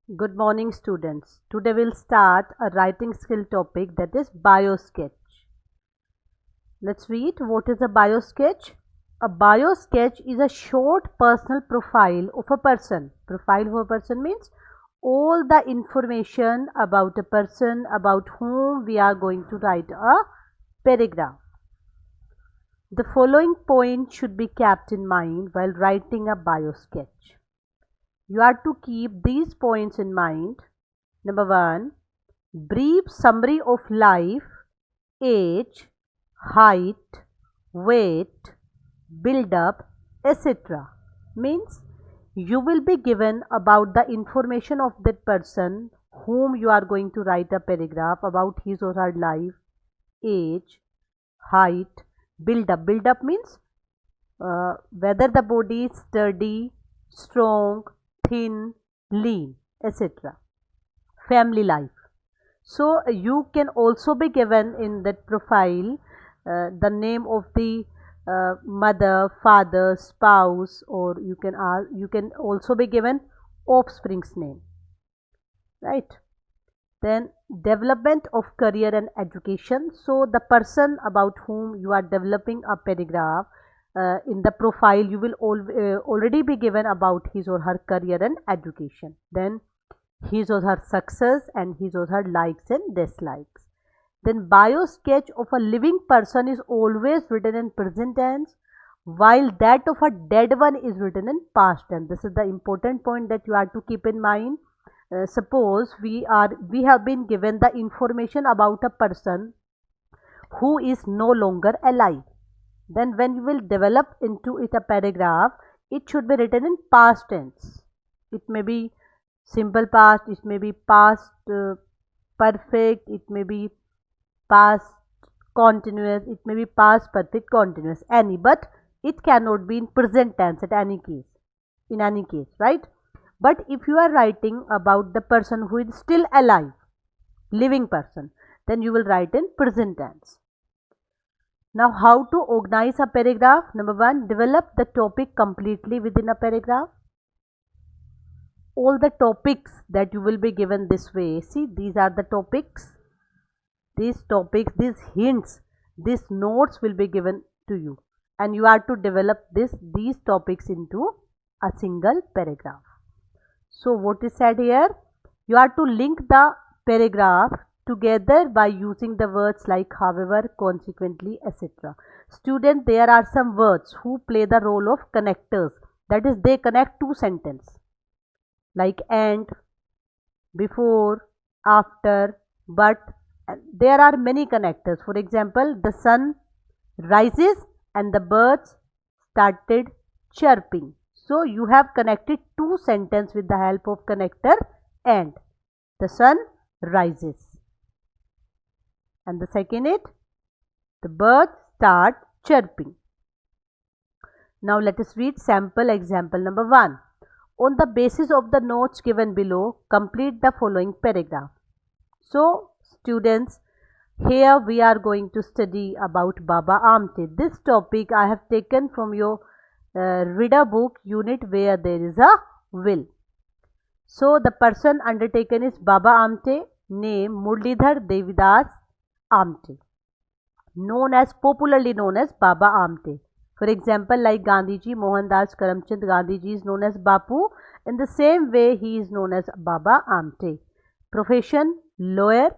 Good morning, students. Today we'll start a writing skill topic, that is BioSketch. Let's read what is a BioSketch. A BioSketch is a short personal profile of a person. Profile of a person means all the information about a person about whom we are going to write a paragraph. The following points should be kept in mind while writing a BioSketch. You are to keep these points in mind. Number 1, brief summary of life, age, height, weight, build up, etc. Means you will be given about the information of that person whom you are going to write a paragraph about, his or her life, age, height, build up. Build up means whether the body is sturdy, strong, thin, lean, etc. Family life. So you can also be given in that profile the name of the mother, father, spouse, or you can also be given offspring's name, right? Then development of career and education. So the person about whom you are developing a paragraph, in the profile you will already be given about his or her career and education. Then his or her success and his or her likes and dislikes. Then bio sketch of a living person is always written in present tense, while that of a dead one is written in past tense. This is the important point that you are to keep in mind. Suppose we have been given the information about a person who is no longer alive. Then when you will develop into it a paragraph, it should be written in past tense. It may be simple past, it may be past perfect, it may be past continuous, it may be past perfect continuous, any, but it cannot be in present tense at any case, in any case, right? But if you are writing about the person who is still alive, living person, then you will write in present tense. Now, how to organize a paragraph? Number 1, develop the topic completely within a paragraph. All the topics that you will be given this way, see, these are the topics, these hints, these notes will be given to you, and you are to develop these topics into a single paragraph. So what is said here? You are to link the paragraph together by using the words like however, consequently, etc. Student, there are some words who play the role of connectors, that is, they connect two sentences like and, before, after, but. There are many connectors. For example, the sun rises and the birds started chirping. So you have connected two sentences with the help of connector and. The sun rises. And the second it, the birds start chirping. Now let us read sample example number 1. On the basis of the notes given below, complete the following paragraph. So students, here we are going to study about Baba Amte. This topic I have taken from your reader book unit where there is a will. So the person undertaken is Baba Amte, name Murlidhar Devidas Amte, popularly known as Baba Amte. For example, like Gandhiji, Mohandas Karamchand Gandhiji is known as Bapu. In the same way, he is known as Baba Amte. Profession, lawyer.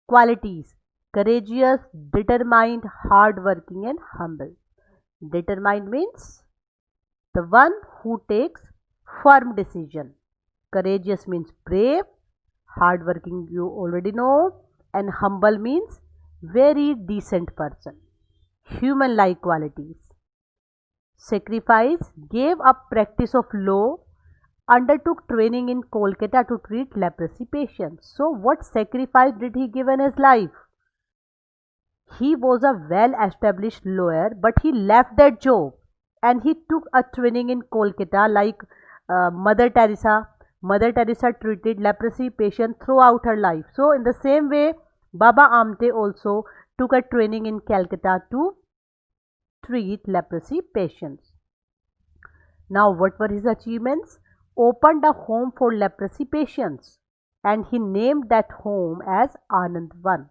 Qualities, courageous, determined, hardworking and humble. Determined means the one who takes firm decision. Courageous means brave. Hardworking you already know. And humble means very decent person. Human-like qualities. Sacrifice, gave up practice of law, undertook training in Kolkata to treat leprosy patients. So what sacrifice did he give in his life? He was a well-established lawyer, but he left that job and he took a training in Kolkata like Mother Teresa. Mother Teresa treated leprosy patients throughout her life. So in the same way, Baba Amte also took a training in Calcutta to treat leprosy patients. Now what were his achievements? opened a home for leprosy patients, and he named that home as Anand Van.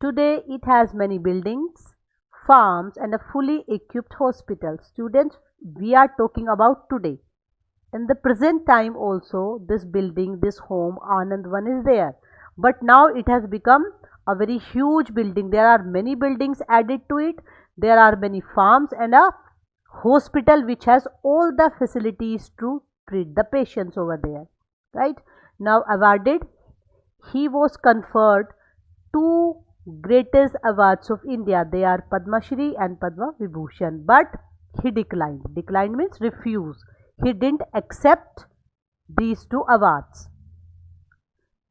Today it has many buildings, farms, and a fully equipped hospital. Students, we are talking about today. In the present time also, this building, this home, Anand Van is there. But now it has become a very huge building. There are many buildings added to it. There are many farms and a hospital which has all the facilities to treat the patients over there. Right? Now awarded, he was conferred two greatest awards of India. They are Padma Shri and Padma Vibhushan. But he declined. Declined means refuse. He didn't accept these two awards.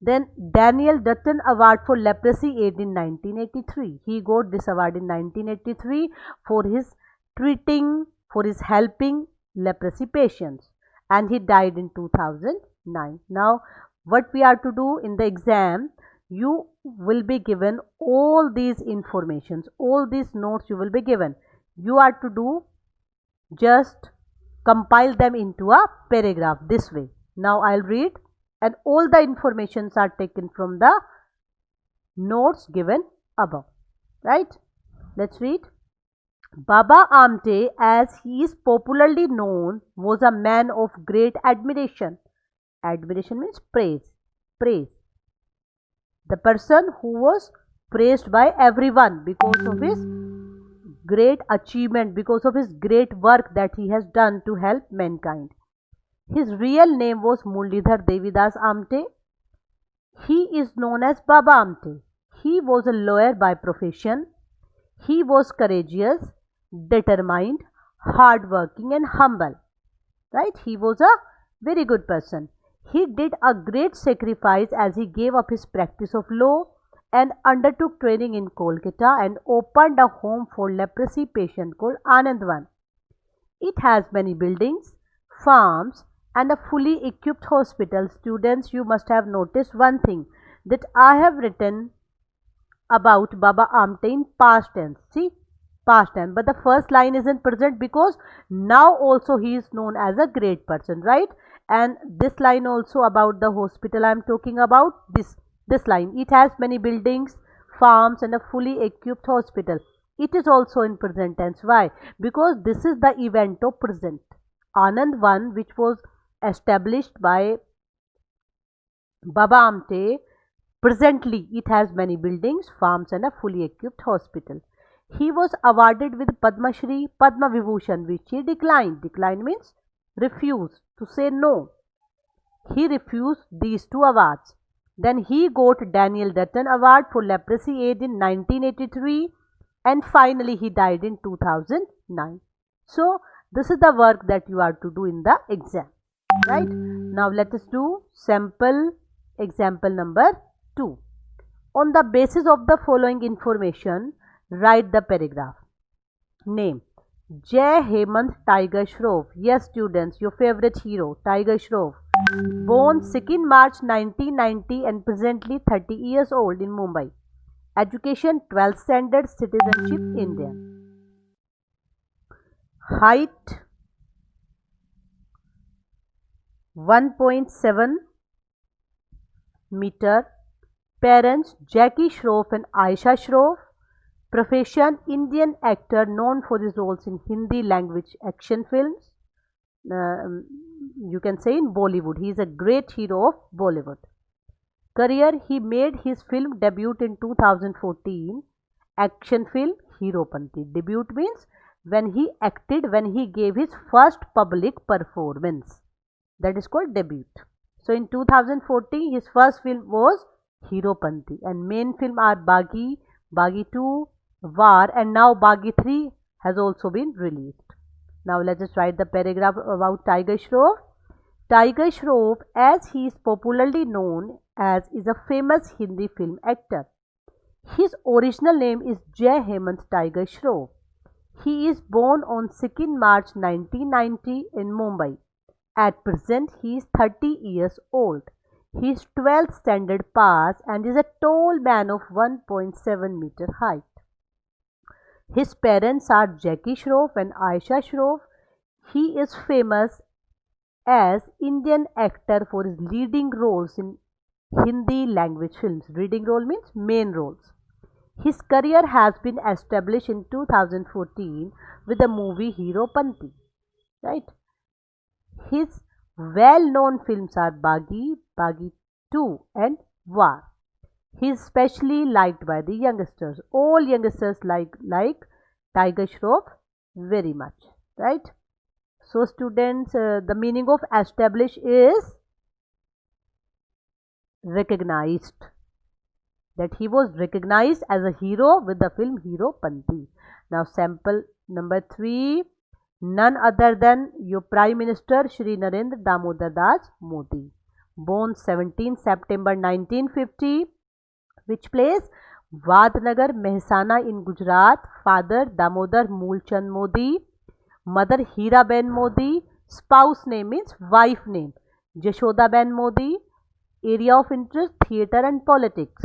Then Daniel Dutton Award for Leprosy Aid in 1983. He got this award in 1983 for his treating, for his helping leprosy patients, and he died in 2009. Now what we are to do in the exam, you will be given all these informations, all these notes you will be given. You are to do just compile them into a paragraph this way. Now I'll read, and all the informations are taken from the notes given above. Right? Let's read. Baba Amte, as he is popularly known, was a man of great admiration. Admiration means praise. Praise. The person who was praised by everyone because of his great achievement, because of his great work that he has done to help mankind. His real name was Muralidhar Devidas Amte. He is known as Baba Amte. He was a lawyer by profession. He was courageous, determined, hardworking, and humble. Right? He was a very good person. He did a great sacrifice as he gave up his practice of law and undertook training in Kolkata and opened a home for leprosy patients called Anandvan. It has many buildings, farms, and a fully equipped hospital. Students, you must have noticed one thing, that I have written about Baba Amte in past tense. See, past tense, but the first line is in present because now also he is known as a great person, right? And this line also about the hospital I am talking about, this line, it has many buildings, farms, and a fully equipped hospital. It is also in present tense. Why? Because this is the event of present. Anand Van, which was established by Baba Amte, presently it has many buildings, farms, and a fully equipped hospital. He was awarded with Padma Shri, Padma Vibhushan, which he declined. Declined means refused, to say no. He refused these two awards. Then he got Daniel Dutton Award for Leprosy Aid in 1983, and finally he died in 2009. So this is the work that you are to do in the exam. Right? Now let us do sample example number 2. On the basis of the following information, write the paragraph. Name. Jai Hemant Tiger Shroff. Yes, students, your favorite hero, Tiger Shroff. Born 2nd March 1990 and presently 30 years old in Mumbai. Education 12th standard, citizenship Indian. Height 1.7 meter. Parents Jackie Shroff and Aisha Shroff. Profession Indian actor known for his roles in Hindi language action films. You can say in Bollywood. He is a great hero of Bollywood. Career, he made his film debut in 2014. Action film Heropanti. Debut means when he acted, when he gave his first public performance. That is called debut. So in 2014 his first film was Heropanti, and main film are Baghi, Baghi 2, War, and now Baghi 3 has also been released. Now let us write the paragraph about Tiger Shroff. Tiger Shroff, as he is popularly known as, is a famous Hindi film actor. His original name is Jai Hemant Tiger Shroff. He is born on 2nd March 1990 in Mumbai. At present, he is 30 years old. He is 12th standard pass and is a tall man of 1.7 meter height. His parents are Jackie Shroff and Aisha Shroff. He is famous as Indian actor for his leading roles in Hindi language films. Leading role means main roles. His career has been established in 2014 with the movie Hero Panti. Right? His well-known films are Bagi, Bagi 2 and War. He is especially liked by the youngsters. All youngsters like Tiger Shroff very much. Right? So students, the meaning of established is recognized. That he was recognized as a hero with the film Hero Panti. Now sample number 3, none other than your Prime Minister Shri Narendra Damodar Das Modi. Born 17 September 1950. Which place? Vadnagar, Mehsana in Gujarat. Father Damodar Moolchand Modi. Mother Hiraben Modi. Spouse name means wife name Jashodaben Modi. Area of interest theatre and politics.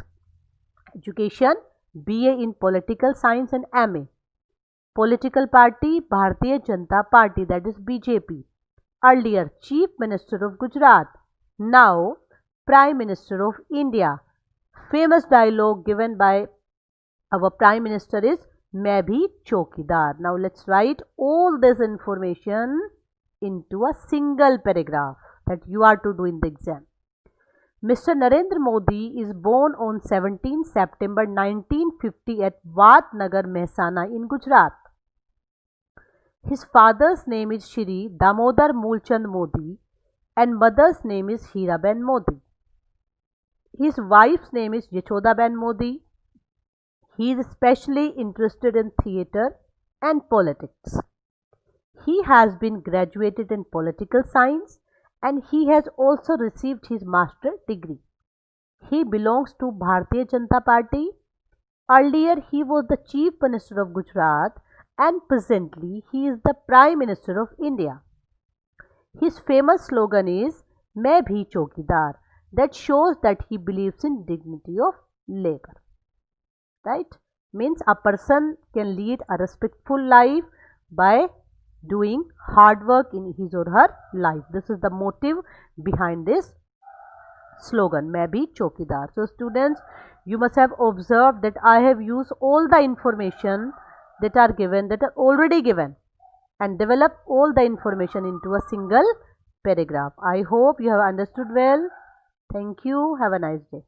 Education BA in political science and MA. Political party Bharatiya Janata Party, that is BJP. Earlier Chief Minister of Gujarat. Now Prime Minister of India. Famous dialogue given by our Prime Minister is Main bhi chokidar. Now let's write all this information into a single paragraph that you are to do in the exam. Mr. Narendra Modi is born on 17 September 1950 at Vadnagar, Mehsana in Gujarat. His father's name is Shri Damodar Moolchand Modi and mother's name is Hiraben Modi. His wife's name is Jashodaben Modi. He is especially interested in theatre and politics. He has been graduated in political science and he has also received his master degree. He belongs to Bharatiya Janata Party. Earlier he was the Chief Minister of Gujarat and presently he is the Prime Minister of India. His famous slogan is Main bhi chokidar. That shows that he believes in dignity of labor. Right? Means a person can lead a respectful life by doing hard work in his or her life. This is the motive behind this slogan, Main bhi chokidar. So students, you must have observed that I have used all the information that are given, that are already given, and develop all the information into a single paragraph. I hope you have understood well. Thank you. Have a nice day.